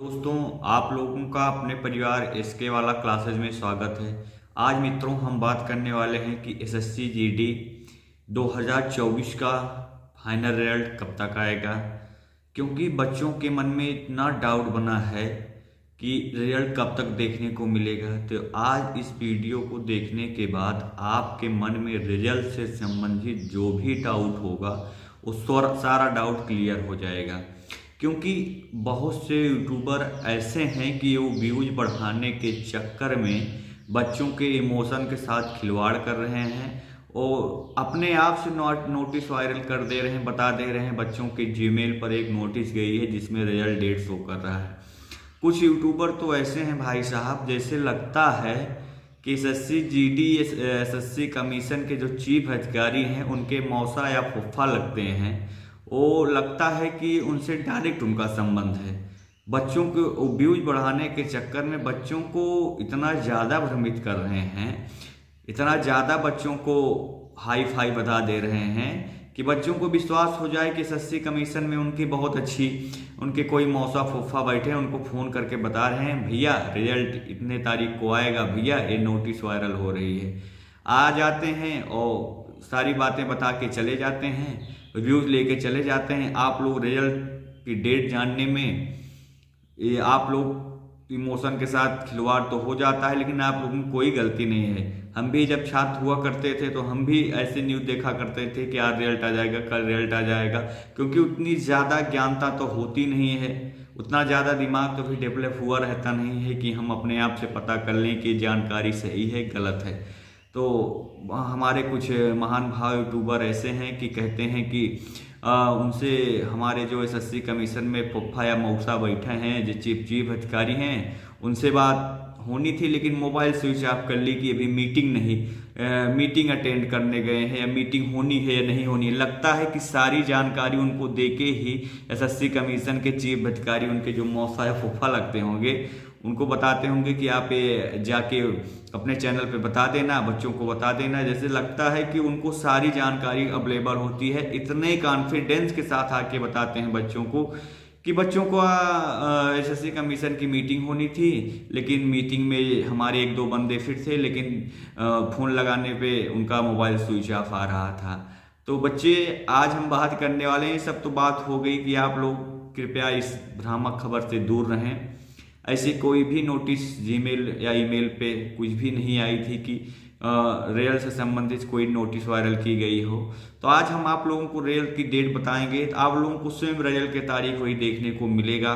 दोस्तों, आप लोगों का अपने परिवार एसके वाला क्लासेज में स्वागत है। आज मित्रों हम बात करने वाले हैं कि एसएससी जीडी 2024 का फाइनल रिजल्ट कब तक आएगा, क्योंकि बच्चों के मन में इतना डाउट बना है कि रिजल्ट कब तक देखने को मिलेगा। तो आज इस वीडियो को देखने के बाद आपके मन में रिजल्ट से संबंधित जो भी डाउट होगा वो सारा डाउट क्लियर हो जाएगा। क्योंकि बहुत से यूट्यूबर ऐसे हैं कि वो व्यूज बढ़ाने के चक्कर में बच्चों के इमोशन के साथ खिलवाड़ कर रहे हैं और अपने आप से नोटिस वायरल कर दे रहे हैं, बता दे रहे हैं। बच्चों के जीमेल पर एक नोटिस गई है जिसमें रिजल्ट डेट शो कर रहा है। कुछ यूट्यूबर तो ऐसे हैं भाई साहब, जैसे लगता है कि एसएससी जीडी एसएससी कमीशन के जो चीफ अधिकारी हैं उनके मौसा या फुफ्फा लगते हैं। वो लगता है कि उनसे डायरेक्ट उनका संबंध है। बच्चों को व्यूज बढ़ाने के चक्कर में बच्चों को इतना ज़्यादा भ्रमित कर रहे हैं, इतना ज़्यादा बच्चों को हाई फाई बता दे रहे हैं कि बच्चों को विश्वास हो जाए कि एसएससी कमीशन में उनकी बहुत अच्छी, उनके कोई मौसा फुफ्फा बैठे हैं, उनको फ़ोन करके बता रहे हैं भैया रिजल्ट इतने तारीख को आएगा, भैया ये नोटिस वायरल हो रही है। आ जाते हैं और सारी बातें बता के चले जाते हैं, व्यूज लेके चले जाते हैं। आप लोग रिजल्ट की डेट जानने में ये आप लोग इमोशन के साथ खिलवाड़ तो हो जाता है, लेकिन आप लोगों की कोई गलती नहीं है। हम भी जब छात्र हुआ करते थे तो हम भी ऐसे न्यूज़ देखा करते थे कि आज रिजल्ट आ जाएगा, कल रिजल्ट आ जाएगा, क्योंकि उतनी ज़्यादा ज्ञानता तो होती नहीं है, उतना ज़्यादा दिमाग तो भी डेवलप हुआ रहता नहीं है कि हम अपने आप से पता कर लें कि जानकारी सही है गलत है। तो हमारे कुछ महान भाव यूट्यूबर ऐसे हैं कि कहते हैं कि उनसे हमारे जो एसएससी कमीशन में फुफ्फा या मौसा बैठे हैं, जो चीफ अधिकारी हैं, उनसे बात होनी थी लेकिन मोबाइल स्विच ऑफ कर ली कि अभी मीटिंग नहीं, मीटिंग अटेंड करने गए हैं या मीटिंग होनी है या नहीं होनी। लगता है कि सारी जानकारी उनको देके ही एसएससी कमीशन के चीफ अधिकारी, उनके जो मौसा या फुफ्फा लगते होंगे, उनको बताते होंगे कि आप ये जाके अपने चैनल पे बता देना, बच्चों को बता देना। जैसे लगता है कि उनको सारी जानकारी अवेलेबल होती है, इतने कॉन्फिडेंस के साथ आके बताते हैं बच्चों को कि बच्चों को एसएससी कमीशन की मीटिंग होनी थी, लेकिन मीटिंग में हमारे एक दो बंदे फिर थे, लेकिन फ़ोन लगाने पे उनका मोबाइल स्विच ऑफ आ रहा था। तो बच्चे, आज हम बात करने वाले हैं, सब तो बात हो गई कि आप लोग कृपया इस भ्रामक खबर से दूर रहें। ऐसी कोई भी नोटिस जीमेल या ईमेल पे कुछ भी नहीं आई थी कि रिजल्ट से संबंधित कोई नोटिस वायरल की गई हो। तो आज हम आप लोगों को रिजल्ट की डेट बताएंगे, तो आप लोगों को स्वयं रिजल्ट की तारीख वही देखने को मिलेगा,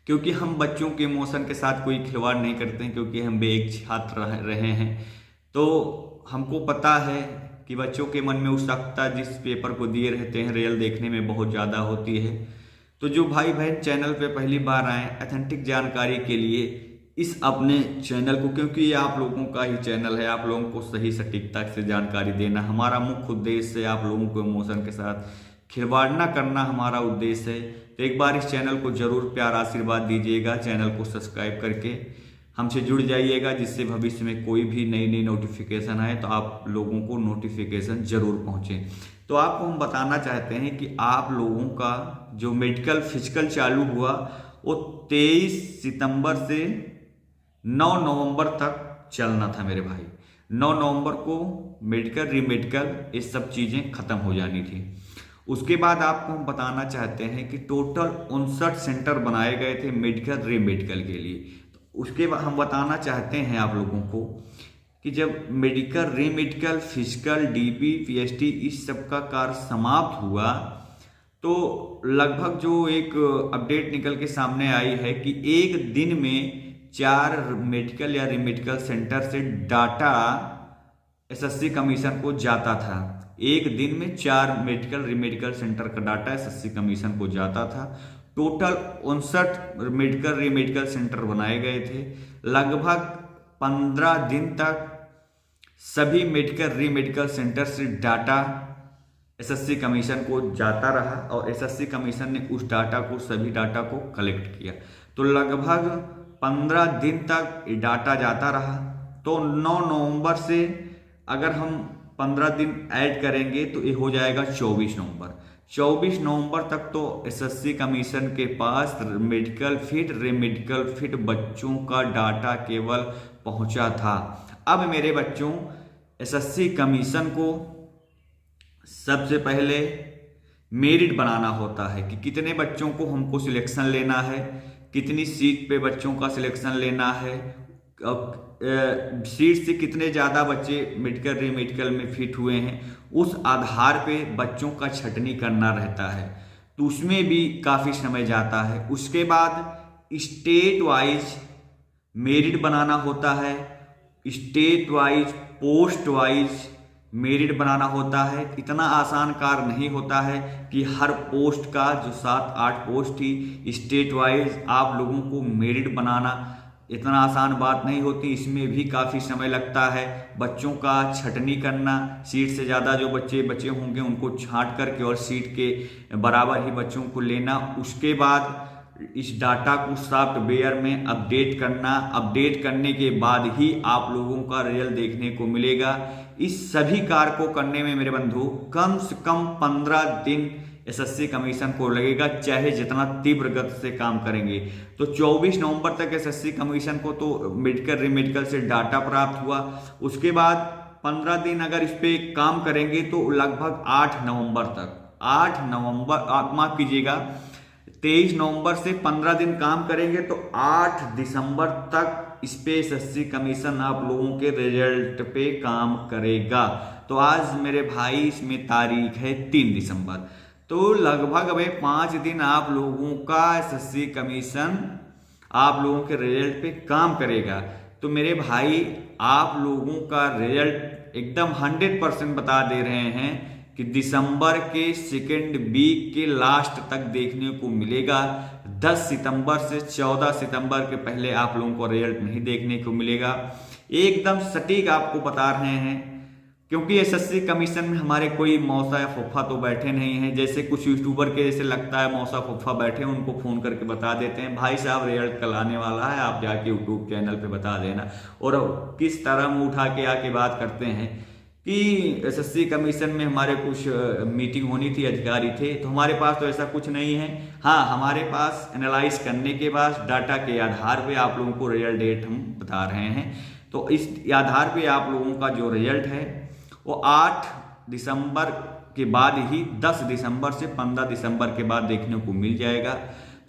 क्योंकि हम बच्चों के इमोशन के साथ कोई खिलवाड़ नहीं करते हैं, क्योंकि हम भी एक छात्र रहे हैं। तो हमको पता है कि बच्चों के मन में उत्सुकता जिस पेपर को दिए रहते हैं रिजल्ट देखने में बहुत ज़्यादा होती है। तो जो भाई बहन चैनल पे पहली बार आए, ऑथेंटिक जानकारी के लिए इस अपने चैनल को, क्योंकि ये आप लोगों का ही चैनल है, आप लोगों को सही सटीकता से जानकारी देना हमारा मुख्य उद्देश्य है। आप लोगों को इमोशन के साथ खिलवाड़ ना करना हमारा उद्देश्य है। तो एक बार इस चैनल को जरूर प्यार आशीर्वाद दीजिएगा, चैनल को सब्सक्राइब करके हमसे जुड़ जाइएगा, जिससे भविष्य में कोई भी नई नोटिफिकेशन आए तो आप लोगों को नोटिफिकेशन जरूर पहुंचे। तो आपको हम बताना चाहते हैं कि आप लोगों का जो मेडिकल फिजिकल चालू हुआ वो 23 सितंबर से 9 नवंबर तक चलना था मेरे भाई। 9 नवंबर को मेडिकल रीमेडिकल ये सब चीज़ें खत्म हो जानी थी। उसके बाद आपको हम बताना चाहते हैं कि टोटल 59 सेंटर बनाए गए थे मेडिकल रीमेडिकल के लिए। तो उसके बाद हम बताना चाहते हैं आप लोगों को कि जब medical re-medical physical DP PhD इस सब का कार्य समाप्त हुआ तो लगभग जो एक अपडेट निकल के सामने आई है कि एक दिन में 4 मेडिकल या रीमेडिकल सेंटर से डाटा एसएससी कमीशन को जाता था। एक दिन में 4 मेडिकल रीमेडिकल सेंटर का डाटा एसएससी कमीशन को जाता था। टोटल 59 मेडिकल रीमेडिकल सेंटर बनाए गए थे। लगभग 15 दिन तक सभी मेडिकल रीमेडिकल सेंटर से डाटा एसएससी कमीशन को जाता रहा और एसएससी कमीशन ने उस डाटा को, सभी डाटा को कलेक्ट किया। तो लगभग 15 दिन तक ये डाटा जाता रहा। तो 9 नवंबर से अगर हम 15 दिन ऐड करेंगे तो ये हो जाएगा 24 नवंबर। 24 नवंबर तक तो एसएससी कमीशन के पास मेडिकल फिट रेमेडिकल फिट बच्चों का डाटा केवल पहुंचा था। अब मेरे बच्चों, एसएससी कमीशन को सबसे पहले मेरिट बनाना होता है कि कितने बच्चों को हमको सिलेक्शन लेना है, कितनी सीट पे बच्चों का सिलेक्शन लेना है, सीट से कितने ज़्यादा बच्चे मेडिकल रेमेडिकल में फिट हुए हैं, उस आधार पे बच्चों का छंटनी करना रहता है। तो उसमें भी काफ़ी समय जाता है। उसके बाद स्टेट वाइज मेरिट बनाना होता है, state wise post wise merit बनाना होता है। इतना आसान कार्य नहीं होता है कि हर पोस्ट का जो 7-8 पोस्ट थी स्टेट वाइज आप लोगों को मेरिट बनाना इतना आसान बात नहीं होती। इसमें भी काफ़ी समय लगता है। बच्चों का छंटनी करना, सीट से ज़्यादा जो बच्चे बचे होंगे उनको छांट करके और सीट के बराबर ही बच्चों को लेना। उसके बाद इस डाटा को सॉफ्टवेयर में अपडेट करना, अपडेट करने के बाद ही आप लोगों का रिजल्ट देखने को मिलेगा। इस सभी कार्य को करने में मेरे बंधु कम से कम 15 दिन एसएससी कमीशन को लगेगा, चाहे जितना तीव्र गति से काम करेंगे। तो 24 नवंबर तक एसएससी कमीशन को तो मेडिकल रेमेडिकल से डाटा प्राप्त हुआ। उसके बाद 15 दिन अगर इस पे काम करेंगे तो लगभग 8 नवंबर तक, 8 नवंबर माफ कीजिएगा 23 नवंबर से 15 दिन काम करेंगे तो 8 दिसंबर तक इस पे एसएससी कमीशन आप लोगों के रिजल्ट पे काम करेगा। तो आज मेरे भाई इसमें तारीख है 3 दिसंबर, तो लगभग अभी 5 दिन आप लोगों का एसएससी कमीशन आप लोगों के रिजल्ट पे काम करेगा। तो मेरे भाई आप लोगों का रिजल्ट एकदम 100% बता दे रहे हैं कि दिसंबर के सेकेंड वीक के लास्ट तक देखने को मिलेगा। 10 सितंबर से 14 सितंबर के पहले आप लोगों को रिजल्ट नहीं देखने को मिलेगा। एकदम सटीक आपको बता रहे हैं, क्योंकि एसएससी कमीशन में हमारे कोई मौसा या फुफ्फा तो बैठे नहीं हैं। जैसे कुछ यूट्यूबर के जैसे लगता है मौसा फुफ्फा बैठे, उनको फोन करके बता देते हैं भाई साहब रिजल्ट कल आने वाला है, आप जाके यूट्यूब चैनल पे बता देना। और किस तरह मुंह उठा के आके बात करते हैं कि एसएससी कमीशन में हमारे कुछ मीटिंग होनी थी, अधिकारी थे। तो हमारे पास तो ऐसा कुछ नहीं है। हाँ, हमारे पास एनालाइज करने के बाद डाटा के आधार पे आप लोगों को रिजल्ट डेट हम बता रहे हैं। तो इस आधार पे आप लोगों का जो रिजल्ट है वो 8 दिसंबर के बाद ही 10 दिसंबर से 15 दिसंबर के बाद देखने को मिल जाएगा।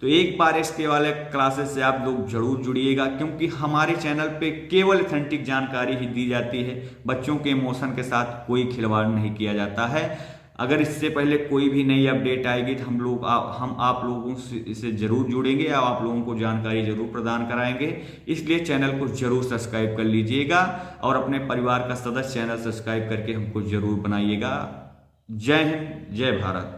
तो एक बार इसके वाले क्लासेस से आप लोग जरूर जुड़िएगा, क्योंकि हमारे चैनल पे केवल ऑथेंटिक जानकारी ही दी जाती है। बच्चों के इमोशन के साथ कोई खिलवाड़ नहीं किया जाता है। अगर इससे पहले कोई भी नई अपडेट आएगी तो हम आप लोगों से जरूर जुड़ेंगे, आप लोगों को जानकारी जरूर प्रदान कराएंगे। इसलिए चैनल को जरूर सब्सक्राइब कर लीजिएगा और अपने परिवार का सदस्य चैनल सब्सक्राइब करके हमको जरूर बनाइएगा। जय हिंद, जय भारत।